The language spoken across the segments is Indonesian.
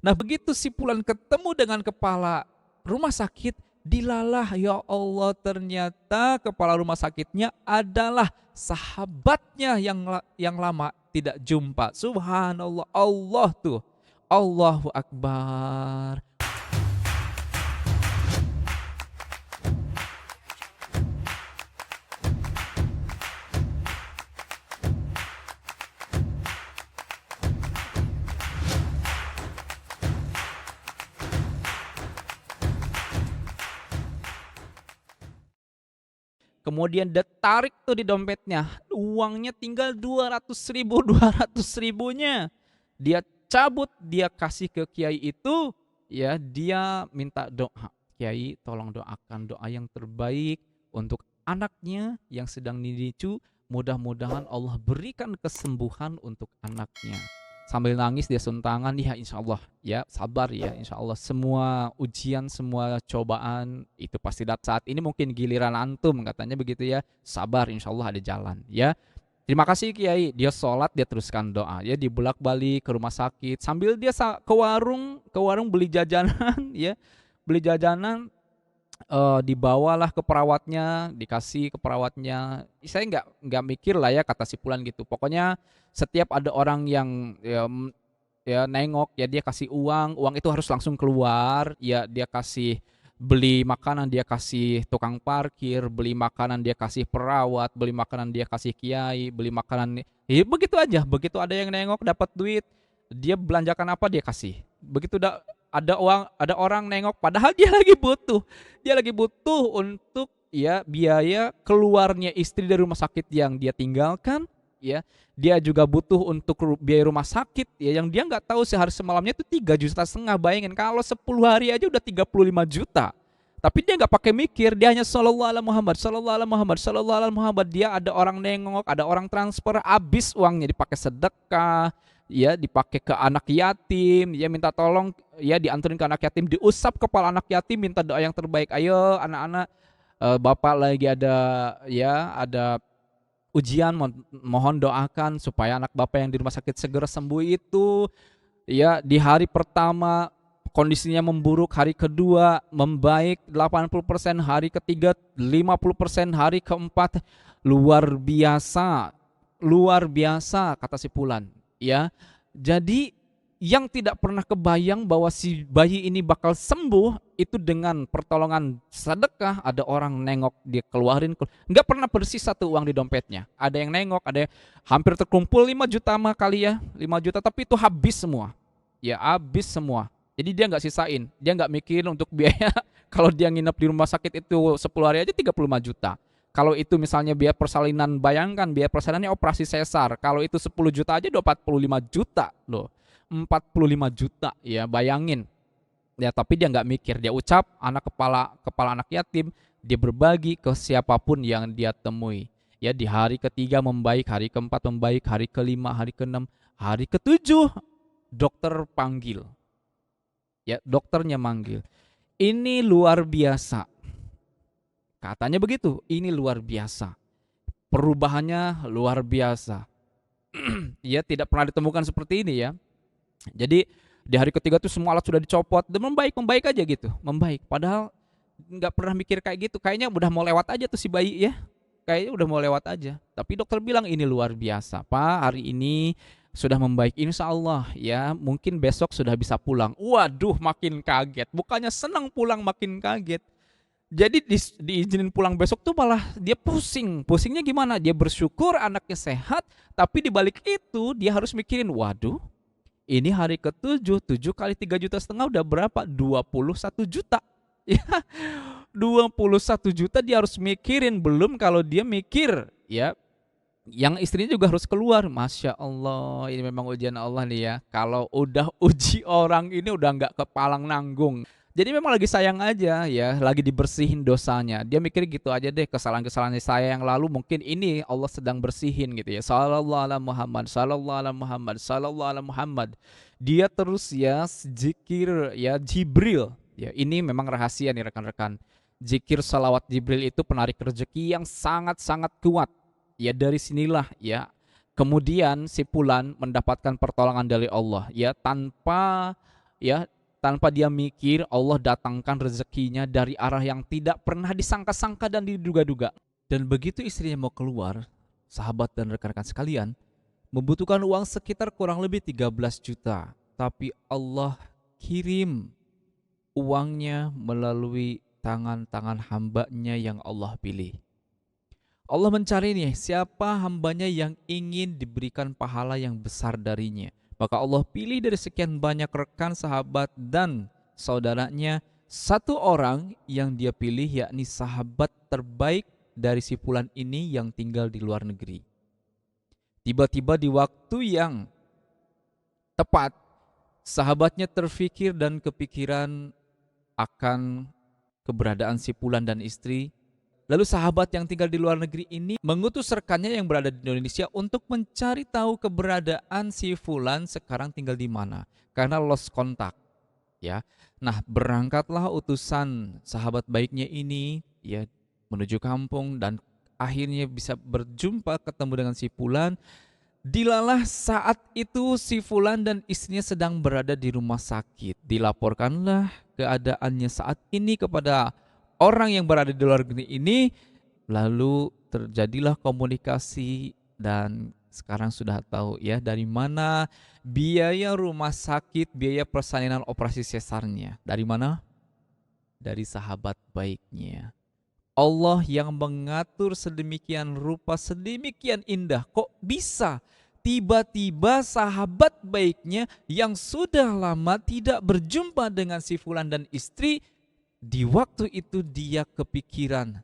Nah begitu si Fulan ketemu dengan kepala rumah sakit, dilalah, ya Allah ternyata kepala rumah sakitnya adalah sahabatnya yang lama tidak jumpa. Subhanallah, Allah tuh. Allahu Akbar. Kemudian dia tarik tuh di dompetnya, uangnya tinggal 200.000, 200.000-nya. Dia cabut, dia kasih ke kiai itu, ya dia minta doa. Kiai tolong doakan doa yang terbaik untuk anaknya yang sedang didicu, mudah-mudahan Allah berikan kesembuhan untuk anaknya. Sambil nangis dia suntangan, ya insya Allah, ya sabar ya, insya Allah semua ujian, semua cobaan itu pasti saat ini mungkin giliran antum katanya begitu ya, sabar insya Allah ada jalan ya. Terima kasih Kiai, dia sholat, dia teruskan doa ya, dibulak balik ke rumah sakit sambil dia ke warung beli jajanan ya, beli jajanan. Dibawalah ke perawatnya, dikasih ke perawatnya. Saya nggak mikir lah ya kata si Fulan gitu. Pokoknya setiap ada orang yang ya nengok ya dia kasih uang, uang itu harus langsung keluar. Ya dia kasih beli makanan, dia kasih tukang parkir, beli makanan dia kasih perawat, beli makanan dia kasih kiai, beli makanan. Ya begitu aja. Begitu ada yang nengok dapat duit, dia belanjakan apa dia kasih. Begitu ada uang, ada orang nengok padahal dia lagi butuh. Dia lagi butuh untuk ya biaya keluarnya istri dari rumah sakit yang dia tinggalkan, ya. Dia juga butuh untuk biaya rumah sakit ya yang dia nggak tahu sehari semalamnya itu 3,5 juta. Bayangin kalau 10 hari aja udah 35 juta. Tapi dia nggak pakai mikir, dia hanya sallallahu alaihi Muhammad, sallallahu alaihi Muhammad, sallallahu alaihi Muhammad. Dia ada orang nengok, ada orang transfer, habis uangnya dipakai sedekah, ya dipakai ke anak yatim, ya minta tolong ya dianterin ke anak yatim, diusap kepala anak yatim, minta doa yang terbaik. Ayo anak-anak, bapak lagi ada ujian, mohon doakan supaya anak bapak yang di rumah sakit segera sembuh itu. Ya di hari pertama kondisinya memburuk, hari kedua membaik 80%, hari ketiga 50%, hari keempat luar biasa, luar biasa kata si Fulan ya. Jadi yang tidak pernah kebayang bahwa si bayi ini bakal sembuh itu dengan pertolongan sedekah, ada orang nengok dia keluarin, nggak pernah bersih satu uang di dompetnya. Ada yang nengok, ada yang hampir terkumpul 5 juta mah kali ya, 5 juta tapi itu habis semua. Ya habis semua. Jadi dia nggak sisain, dia nggak mikirin untuk biaya kalau dia nginep di rumah sakit itu 10 hari aja 35 juta. Kalau itu misalnya biaya persalinan, bayangkan biaya persalinannya operasi sesar. Kalau itu 10 juta aja udah 45 juta loh. 45 juta ya, bayangin. Ya tapi dia nggak mikir, dia ucap anak kepala kepala anak yatim, dia berbagi ke siapapun yang dia temui. Ya di hari ketiga membaik, hari keempat membaik, hari kelima, hari keenam, hari ketujuh dokter panggil. Ya dokternya manggil. Ini luar biasa. Katanya begitu, ini luar biasa. Perubahannya luar biasa. Ya tidak pernah ditemukan seperti ini ya. Jadi di hari ketiga tuh semua alat sudah dicopot dan membaik aja gitu, membaik. Padahal nggak pernah mikir kayak gitu. Kayaknya udah mau lewat aja tuh si bayi ya. Kayaknya udah mau lewat aja. Tapi dokter bilang ini luar biasa, Pak. Hari ini sudah membaik, insya Allah ya. Mungkin besok sudah bisa pulang. Waduh, makin kaget. Bukannya senang pulang, makin kaget. Jadi diizinin pulang besok tuh malah dia pusing. Pusingnya gimana? Dia bersyukur anaknya sehat, tapi dibalik itu dia harus mikirin, waduh, ini hari ke-7, 7 kali 3,5 juta udah berapa? 21 juta. Ya, 21 juta dia harus mikirin, belum kalau dia mikir ya yang istrinya juga harus keluar. Masya Allah, ini memang ujian Allah nih ya. Kalau udah uji orang ini udah nggak kepalang nanggung. Jadi memang lagi sayang aja ya, lagi dibersihin dosanya. Dia mikir gitu aja deh, kesalahan-kesalahan saya yang lalu mungkin ini Allah sedang bersihin gitu ya. Sallallahu alaihi Muhammad, sallallahu alaihi Muhammad, sallallahu alaihi Muhammad. Dia terus ya zikir ya Jibril. Ya ini memang rahasia nih rekan-rekan. Zikir salawat Jibril itu penarik rezeki yang sangat-sangat kuat. Ya dari sinilah ya kemudian si Fulan mendapatkan pertolongan dari Allah ya tanpa ya, tanpa dia mikir Allah datangkan rezekinya dari arah yang tidak pernah disangka-sangka dan diduga-duga. Dan begitu istrinya mau keluar, sahabat dan rekan-rekan sekalian, membutuhkan uang sekitar kurang lebih 13 juta. Tapi Allah kirim uangnya melalui tangan-tangan hambanya yang Allah pilih. Allah mencari nih siapa hambanya yang ingin diberikan pahala yang besar darinya. Maka Allah pilih dari sekian banyak rekan, sahabat, dan saudaranya satu orang yang dia pilih, yakni sahabat terbaik dari si fulan ini yang tinggal di luar negeri. Tiba-tiba di waktu yang tepat, sahabatnya terfikir dan kepikiran akan keberadaan si fulan dan istri. Lalu sahabat yang tinggal di luar negeri ini mengutus rekannya yang berada di Indonesia untuk mencari tahu keberadaan si fulan sekarang tinggal di mana, karena lost kontak, ya. Nah, berangkatlah utusan sahabat baiknya ini, ya, menuju kampung dan akhirnya bisa berjumpa ketemu dengan si fulan. Dilalah saat itu si fulan dan istrinya sedang berada di rumah sakit. Dilaporkanlah keadaannya saat ini kepada orang yang berada di luar negeri ini. Lalu terjadilah komunikasi dan sekarang sudah tahu ya dari mana biaya rumah sakit, biaya persalinan operasi sesarnya. Dari mana? Dari sahabat baiknya. Allah yang mengatur sedemikian rupa, sedemikian indah. Kok bisa tiba-tiba sahabat baiknya yang sudah lama tidak berjumpa dengan si fulan dan istri, di waktu itu dia kepikiran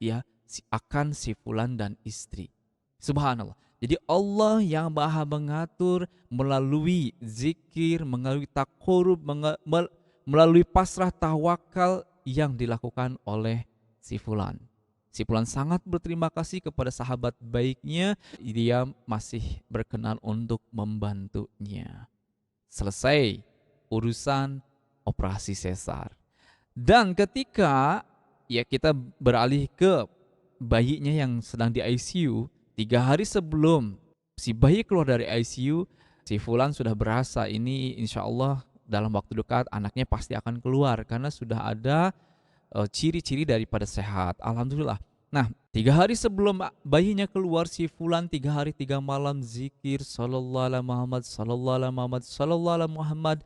ya akan si fulan dan istri. Subhanallah. Jadi Allah yang Maha mengatur melalui zikir, melalui takorub, melalui pasrah tawakal yang dilakukan oleh si fulan. Si fulan sangat berterima kasih kepada sahabat baiknya, dia masih berkenan untuk membantunya. Selesai urusan operasi sesar. Dan ketika ya kita beralih ke bayinya yang sedang di ICU, 3 hari sebelum si bayi keluar dari ICU, si fulan sudah berasa ini insya Allah dalam waktu dekat anaknya pasti akan keluar karena sudah ada ciri-ciri daripada sehat. Alhamdulillah. Nah, 3 hari sebelum bayinya keluar, si fulan 3 hari 3 malam zikir sallallahu alaihi Muhammad, sallallahu alaihi Muhammad, sallallahu alaihi Muhammad.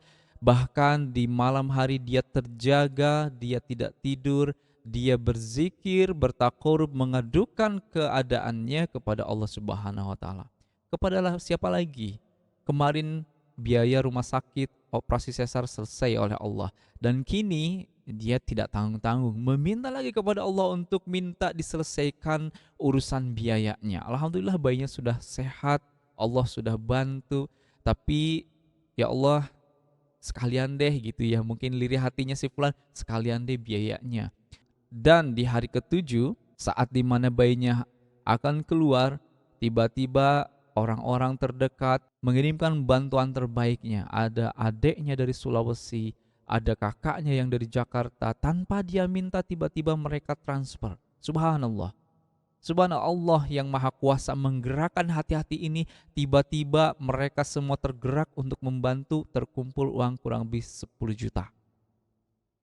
Bahkan di malam hari dia terjaga, dia tidak tidur, dia berzikir, bertakarub, mengadukan keadaannya kepada Allah Subhanahu wa taala. Kepada siapa lagi? Kemarin biaya rumah sakit, operasi sesar selesai oleh Allah. Dan kini dia tidak tanggung-tanggung meminta lagi kepada Allah untuk minta diselesaikan urusan biayanya. Alhamdulillah bayinya sudah sehat, Allah sudah bantu. Tapi ya Allah sekalian deh gitu ya, mungkin lirih hatinya si fulan, sekalian deh biayanya. Dan di hari ke-7 saat dimana bayinya akan keluar, tiba-tiba orang-orang terdekat mengirimkan bantuan terbaiknya. Ada adeknya dari Sulawesi, ada kakaknya yang dari Jakarta, tanpa dia minta tiba-tiba mereka transfer. Subhanallah. Subhanallah, Allah yang maha kuasa menggerakkan hati-hati ini, tiba-tiba mereka semua tergerak untuk membantu, terkumpul uang kurang lebih 10 juta.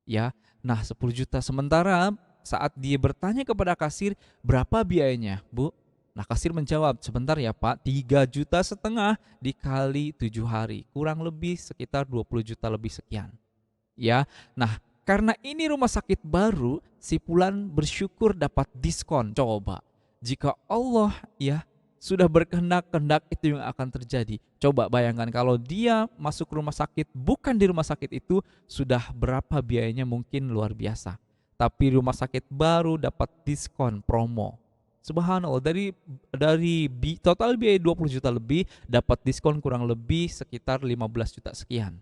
Ya, nah 10 juta. Sementara saat dia bertanya kepada kasir, berapa biayanya, Bu? Nah kasir menjawab, sebentar ya Pak, 3,5 juta dikali 7 hari, kurang lebih sekitar 20 juta lebih sekian. Ya, nah karena ini rumah sakit baru, si fulan bersyukur dapat diskon. Coba, jika Allah ya sudah berkehendak, kehendak itu yang akan terjadi. Coba bayangkan kalau dia masuk rumah sakit, bukan di rumah sakit itu, sudah berapa biayanya, mungkin luar biasa. Tapi rumah sakit baru dapat diskon, promo. Subhanallah, dari total biaya 20 juta lebih, dapat diskon kurang lebih sekitar 15 juta sekian.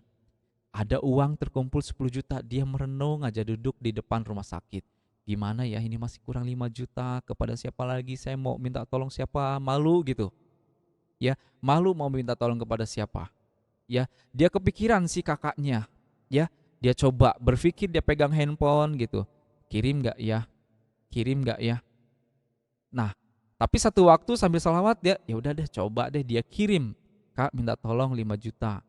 Ada uang terkumpul 10 juta, dia merenung aja duduk di depan rumah sakit. Gimana ya, ini masih kurang 5 juta, kepada siapa lagi saya mau minta tolong, siapa, malu gitu. Ya, malu mau minta tolong kepada siapa. Ya, dia kepikiran si kakaknya. Ya, dia coba berpikir, dia pegang handphone gitu. Kirim enggak ya? Kirim enggak ya? Nah, tapi satu waktu sambil salawat dia, ya udah deh coba deh dia kirim. Kak minta tolong 5 juta.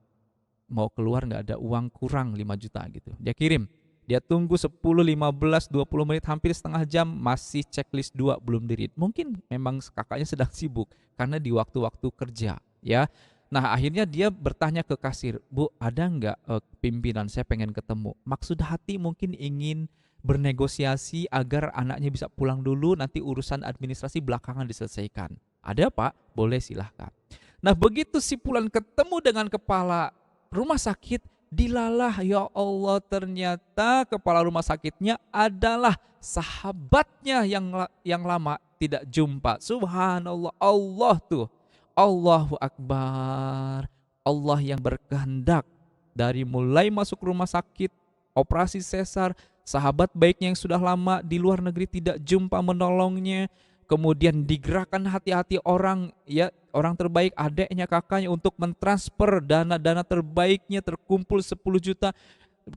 mau keluar nggak ada uang, kurang 5 juta gitu. Dia kirim. Dia tunggu 10, 15, 20 menit, hampir setengah jam, masih checklist 2 belum di-read. Mungkin memang kakaknya sedang sibuk karena di waktu-waktu kerja, ya. Nah, akhirnya dia bertanya ke kasir, "Bu, ada nggak pimpinan, saya pengen ketemu." Maksud hati mungkin ingin bernegosiasi agar anaknya bisa pulang dulu, nanti urusan administrasi belakangan diselesaikan. "Ada, Pak, boleh, silahkan." Nah, begitu si Fulan ketemu dengan kepala rumah sakit, dilalah, ya Allah, ternyata kepala rumah sakitnya adalah sahabatnya yang lama tidak jumpa. Subhanallah, Allah tuh, Allahu Akbar. Allah yang berkehendak dari mulai masuk rumah sakit, operasi sesar, sahabat baiknya yang sudah lama di luar negeri tidak jumpa menolongnya, kemudian digerakkan hati-hati orang, ya, orang terbaik, adeknya, kakaknya, untuk mentransfer dana-dana terbaiknya, terkumpul 10 juta.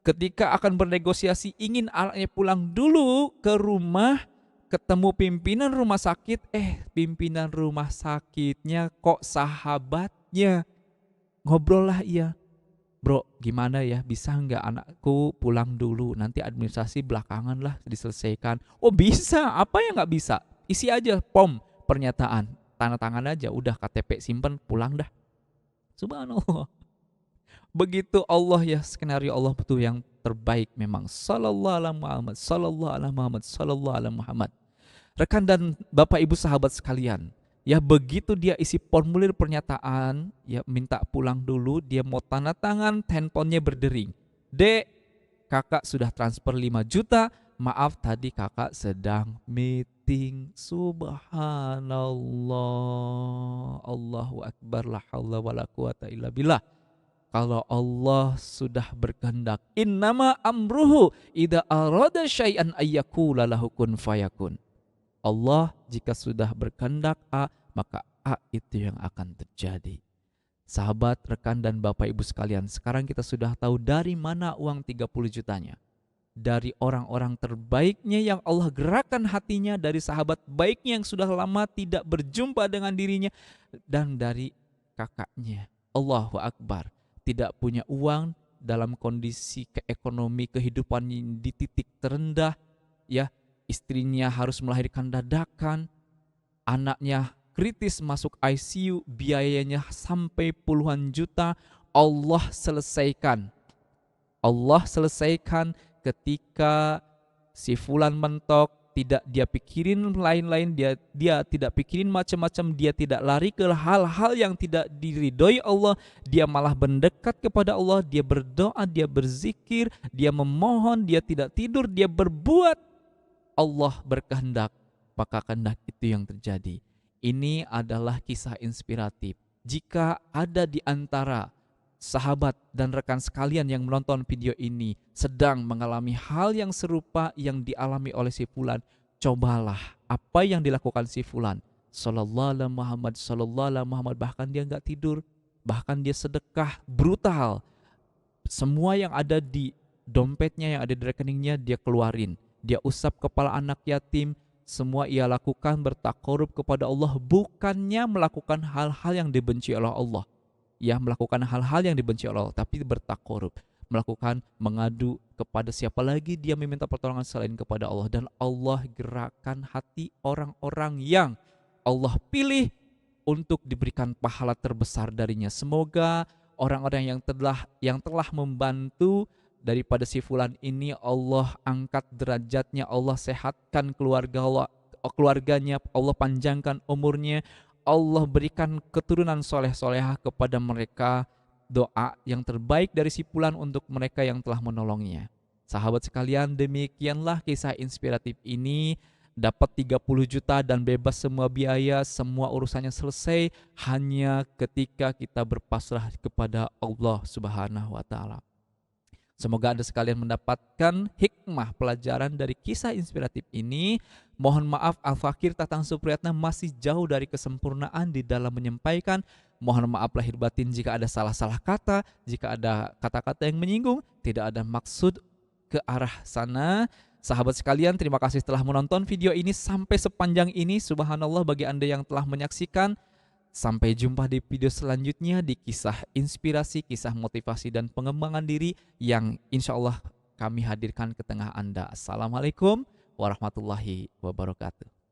Ketika akan bernegosiasi ingin anaknya pulang dulu ke rumah, ketemu pimpinan rumah sakit, pimpinan rumah sakitnya kok sahabatnya. Ngobrol lah ia, "Bro, gimana ya, bisa nggak anakku pulang dulu, nanti administrasi belakangan lah diselesaikan." "Oh bisa, apa yang nggak bisa? Isi aja pom pernyataan, tanda tangan aja, udah KTP simpen, pulang dah." Subhanallah. Begitu Allah, ya, skenario Allah betul yang terbaik memang. Sallallahu ala Muhammad, sallallahu ala Muhammad, sallallahu ala Muhammad. Rekan dan Bapak Ibu sahabat sekalian, ya, begitu dia isi formulir pernyataan, ya, minta pulang dulu, dia mau tanda tangan, handphonenya berdering. "Dek, kakak sudah transfer 5 juta, maaf tadi kakak sedang meeting." Subhanallah, Allahu Akbar, la haula wala quwata illa billah. Kalau Allah sudah berkehendak, innama amruhu idza arada syai'an ayyakula lahu kun fayakun. Allah jika sudah berkehendak A, maka A itu yang akan terjadi. Sahabat, rekan dan Bapak Ibu sekalian, sekarang kita sudah tahu dari mana uang 30 jutanya. Dari orang-orang terbaiknya yang Allah gerakkan hatinya, dari sahabat baiknya yang sudah lama tidak berjumpa dengan dirinya, dan dari kakaknya. Allahu Akbar. Tidak punya uang, dalam kondisi ekonomi kehidupan di titik terendah, ya, istrinya harus melahirkan dadakan, anaknya kritis masuk ICU, biayanya sampai puluhan juta. Allah selesaikan. Allah selesaikan ketika si Fulan mentok, tidak dia pikirin lain-lain, dia tidak pikirin macam-macam, dia tidak lari ke hal-hal yang tidak diridhoi Allah, dia malah mendekat kepada Allah, dia berdoa, dia berzikir, dia memohon, dia tidak tidur, dia berbuat. Allah berkehendak, maka kehendak itu yang terjadi. Ini adalah kisah inspiratif. Jika ada di antara sahabat dan rekan sekalian yang menonton video ini sedang mengalami hal yang serupa yang dialami oleh si Fulan, cobalah apa yang dilakukan si Fulan. Sallallahu alaihi Muhammad, sallallahu alaihi Muhammad, bahkan dia nggak tidur, bahkan dia sedekah brutal. Semua yang ada di dompetnya, yang ada di rekeningnya, dia keluarin. Dia usap kepala anak yatim, semua ia lakukan bertakarub kepada Allah, bukannya melakukan hal-hal yang dibenci oleh Allah. Ya, melakukan hal-hal yang dibenci Allah, tapi bertakarub, melakukan mengadu kepada siapa lagi, dia meminta pertolongan selain kepada Allah. Dan Allah gerakan hati orang-orang yang Allah pilih untuk diberikan pahala terbesar darinya. Semoga orang-orang yang telah membantu daripada si Fulan ini, Allah angkat derajatnya, Allah sehatkan keluarganya, Allah panjangkan umurnya, Allah berikan keturunan soleh-solehah kepada mereka. Doa yang terbaik dari si Fulan untuk mereka yang telah menolongnya. Sahabat sekalian, demikianlah kisah inspiratif ini. Dapat 30 juta dan bebas semua biaya, semua urusannya selesai hanya ketika kita berpasrah kepada Allah Subhanahu wa Ta'ala. Semoga Anda sekalian mendapatkan hikmah pelajaran dari kisah inspiratif ini. Mohon maaf, Al-Fakir Tatang Supriyatna masih jauh dari kesempurnaan di dalam menyampaikan. Mohon maaf lahir batin jika ada salah-salah kata, jika ada kata-kata yang menyinggung, tidak ada maksud ke arah sana. Sahabat sekalian, terima kasih telah menonton video ini sampai sepanjang ini. Subhanallah, bagi Anda yang telah menyaksikan, Sampai jumpa di video selanjutnya di kisah inspirasi, kisah motivasi dan pengembangan diri yang insya Allah kami hadirkan ke tengah Anda. Assalamualaikum warahmatullahi wabarakatuh.